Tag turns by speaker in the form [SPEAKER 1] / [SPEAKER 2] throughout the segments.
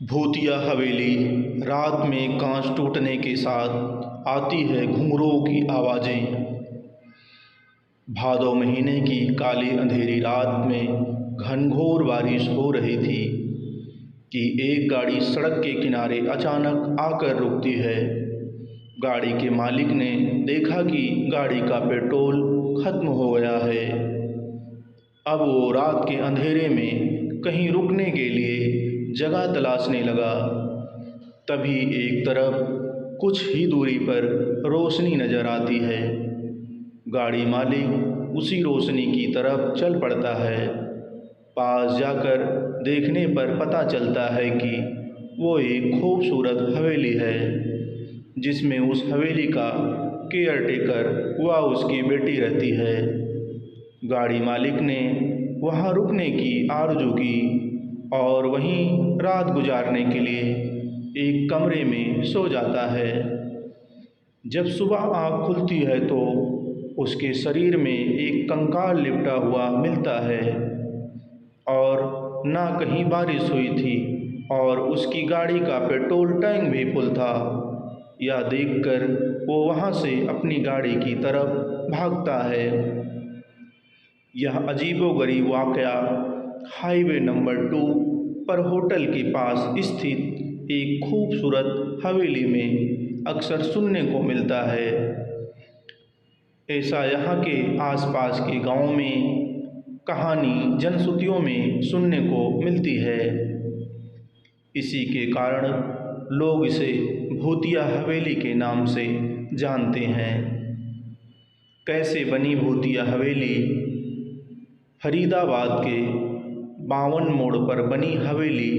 [SPEAKER 1] भूतिया हवेली। रात में कांच टूटने के साथ आती है घुंघरूओं की आवाज़ें। भादौ महीने की काली अंधेरी रात में घनघोर बारिश हो रही थी कि एक गाड़ी सड़क के किनारे अचानक आकर रुकती है। गाड़ी के मालिक ने देखा कि गाड़ी का पेट्रोल खत्म हो गया है। अब वो रात के अंधेरे में कहीं रुकने के लिए जगह तलाशने लगा। तभी एक तरफ कुछ ही दूरी पर रोशनी नजर आती है। गाड़ी मालिक उसी रोशनी की तरफ चल पड़ता है। पास जाकर देखने पर पता चलता है कि वो एक खूबसूरत हवेली है, जिसमें उस हवेली का केयरटेकर व उसकी बेटी रहती है। गाड़ी मालिक ने वहाँ रुकने की आरज़ू की और वहीं रात गुजारने के लिए एक कमरे में सो जाता है। जब सुबह आँख खुलती है तो उसके शरीर में एक कंकाल लिपटा हुआ मिलता है और ना कहीं बारिश हुई थी और उसकी गाड़ी का पेट्रोल टैंक भी फुल था। यह देखकर वो वहाँ से अपनी गाड़ी की तरफ भागता है। यह अजीबोगरीब वाक़या हाईवे नंबर 2 पर होटल के पास स्थित एक खूबसूरत हवेली में अक्सर सुनने को मिलता है। ऐसा यहाँ के आसपास के गाँव में कहानी जनश्रुतियों में सुनने को मिलती है। इसी के कारण लोग इसे भूतिया हवेली के नाम से जानते हैं। कैसे बनी भूतिया हवेली? फरीदाबाद के 52 मोड़ पर बनी हवेली,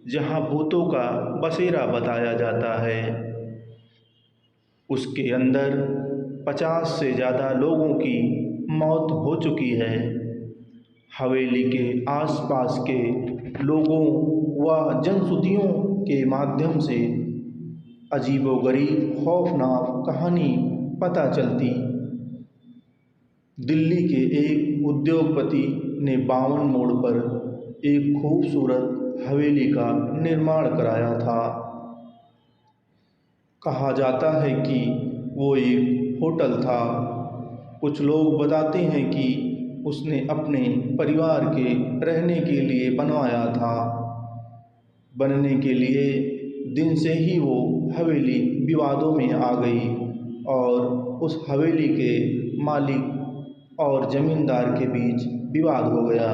[SPEAKER 1] जहां भूतों का बसेरा बताया जाता है। उसके अंदर 50 से ज़्यादा लोगों की मौत हो चुकी है। हवेली के आसपास के लोगों व जनश्रुतियों के माध्यम से अजीबोगरीब खौफनाक कहानी पता चलती। दिल्ली के एक उद्योगपति ने 52 मोड़ पर एक खूबसूरत हवेली का निर्माण कराया था। कहा जाता है कि वो एक होटल था। कुछ लोग बताते हैं कि उसने अपने परिवार के रहने के लिए बनवाया था। बनने के लिए दिन से ही वो हवेली विवादों में आ गई और उस हवेली के मालिक और ज़मींदार के बीच विवाद हो गया।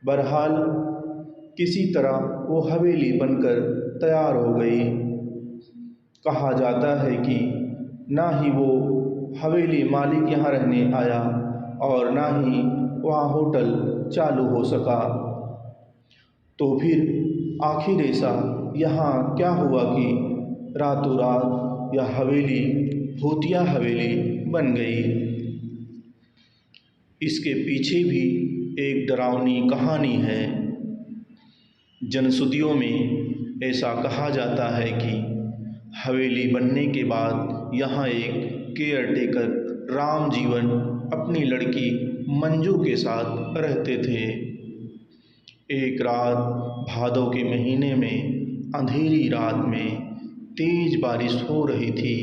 [SPEAKER 1] बहरहाल किसी तरह वो हवेली बनकर तैयार हो गई। कहा जाता है कि ना ही वो हवेली मालिक यहाँ रहने आया और ना ही वहाँ होटल चालू हो सका। तो फिर आखिर ऐसा यहाँ क्या हुआ कि रातों रात यह हवेली भूतिया हवेली बन गई? इसके पीछे भी एक डरावनी कहानी है। जनश्रुतियों में ऐसा कहा जाता है कि हवेली बनने के बाद यहाँ एक केयरटेकर राम जीवन अपनी लड़की मंजू के साथ रहते थे। एक रात भादौ के महीने में अंधेरी रात में तेज बारिश हो रही थी।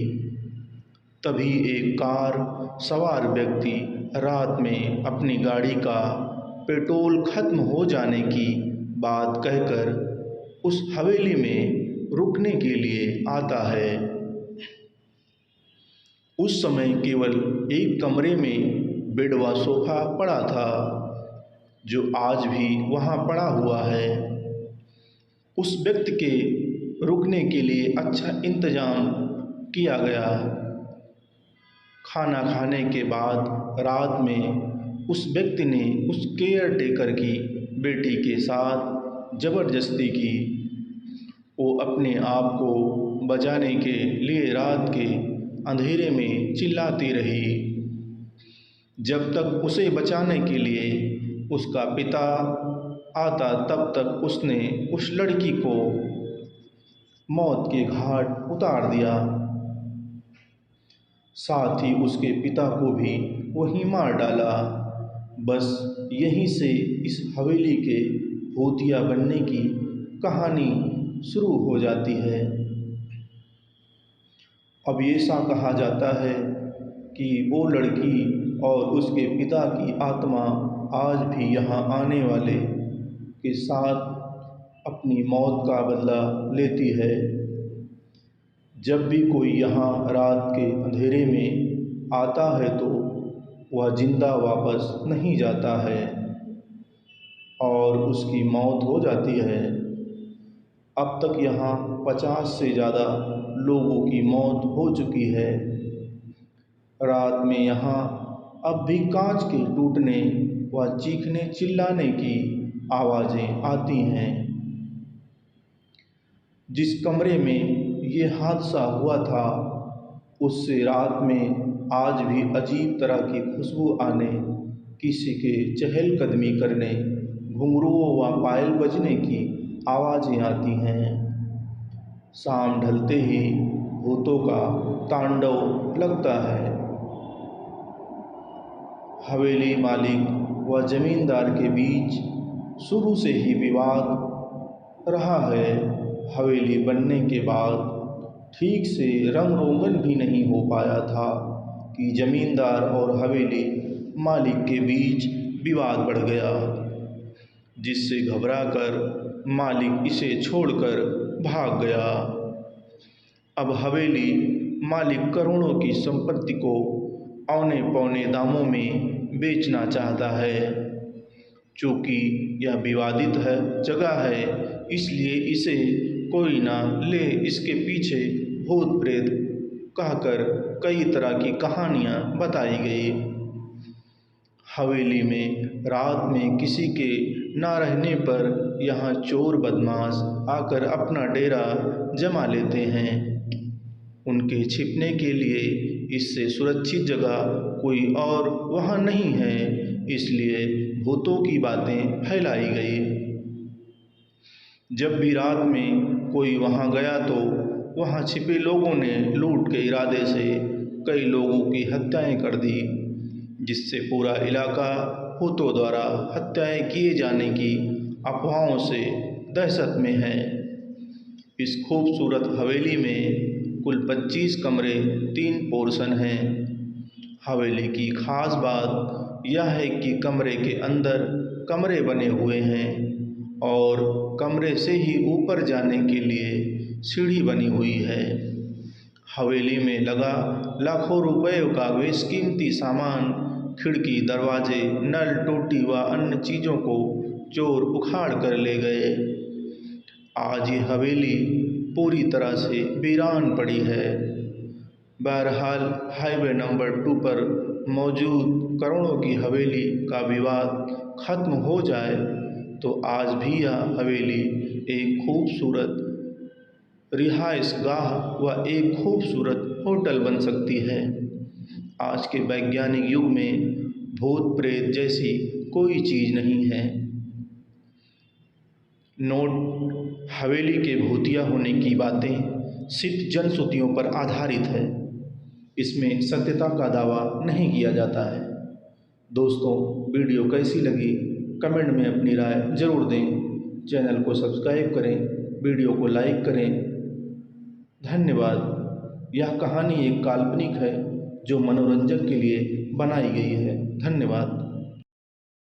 [SPEAKER 1] तभी एक कार सवार व्यक्ति रात में अपनी गाड़ी का पेट्रोल खत्म हो जाने की बात कहकर उस हवेली में रुकने के लिए आता है। उस समय केवल एक कमरे में बेड व सोफा पड़ा था, जो आज भी वहाँ पड़ा हुआ है। उस व्यक्ति के रुकने के लिए अच्छा इंतजाम किया गया। खाना खाने के बाद रात में उस व्यक्ति ने उस केयरटेकर की बेटी के साथ ज़बरदस्ती की। वो अपने आप को बचाने के लिए रात के अंधेरे में चिल्लाती रही। जब तक उसे बचाने के लिए उसका पिता आता, तब तक उसने उस लड़की को मौत के घाट उतार दिया। साथ ही उसके पिता को भी वहीं मार डाला। बस यहीं से इस हवेली के भूतिया बनने की कहानी शुरू हो जाती है। अब ये सा कहा जाता है कि वो लड़की और उसके पिता की आत्मा आज भी यहाँ आने वाले के साथ अपनी मौत का बदला लेती है। जब भी कोई यहाँ रात के अंधेरे में आता है तो वह जिंदा वापस नहीं जाता है और उसकी मौत हो जाती है। अब तक यहाँ 50 से ज़्यादा लोगों की मौत हो चुकी है। रात में यहाँ अब भी कांच के टूटने व चीखने चिल्लाने की आवाज़ें आती हैं। जिस कमरे में ये हादसा हुआ था उससे रात में आज भी अजीब तरह की खुशबू आने, किसी के चहलकदमी करने, घुंघरुओं व पायल बजने की आवाज़ें आती हैं। शाम ढलते ही भूतों का तांडव लगता है। हवेली मालिक व जमींदार के बीच शुरू से ही विवाद रहा है। हवेली बनने के बाद ठीक से रंग रोगन भी नहीं हो पाया था कि जमींदार और हवेली मालिक के बीच विवाद बढ़ गया, जिससे घबराकर मालिक इसे छोड़कर भाग गया। अब हवेली मालिक करोड़ों की संपत्ति को औने पौने दामों में बेचना चाहता है। चूँकि यह विवादित जगह है इसलिए इसे कोई ना ले। इसके पीछे भूत प्रेत कहकर कई तरह की कहानियाँ बताई गई। हवेली में रात में किसी के ना रहने पर यहाँ चोर बदमाश आकर अपना डेरा जमा लेते हैं। उनके छिपने के लिए इससे सुरक्षित जगह कोई और वहाँ नहीं है, इसलिए भूतों की बातें फैलाई गई। जब भी रात में कोई वहाँ गया तो वहाँ छिपे लोगों ने लूट के इरादे से कई लोगों की हत्याएं कर दी, जिससे पूरा इलाका भूतों द्वारा हत्याएं किए जाने की अफवाहों से दहशत में है। इस खूबसूरत हवेली में कुल 25 कमरे 3 पोर्शन हैं। हवेली की खास बात यह है कि कमरे के अंदर कमरे बने हुए हैं और कमरे से ही ऊपर जाने के लिए सीढ़ी बनी हुई है। हवेली में लगा लाखों रुपए का बेशकीमती सामान, खिड़की, दरवाजे, नल, टोटी व अन्य चीज़ों को चोर उखाड़ कर ले गए। आज ये हवेली पूरी तरह से वीरान पड़ी है। बहरहाल हाईवे नंबर 2 पर मौजूद करोड़ों की हवेली का विवाद खत्म हो जाए तो आज भी यह हवेली एक खूबसूरत रिहाइशगाह व एक खूबसूरत होटल बन सकती है। आज के वैज्ञानिक युग में भूत प्रेत जैसी कोई चीज़ नहीं है। नोट: हवेली के भूतिया होने की बातें सिर्फ जनश्रुतियों पर आधारित है। इसमें सत्यता का दावा नहीं किया जाता है। दोस्तों, वीडियो कैसी लगी कमेंट में अपनी राय ज़रूर दें। चैनल को सब्सक्राइब करें, वीडियो को लाइक करें। धन्यवाद। यह कहानी एक काल्पनिक है जो मनोरंजन के लिए बनाई गई है। धन्यवाद।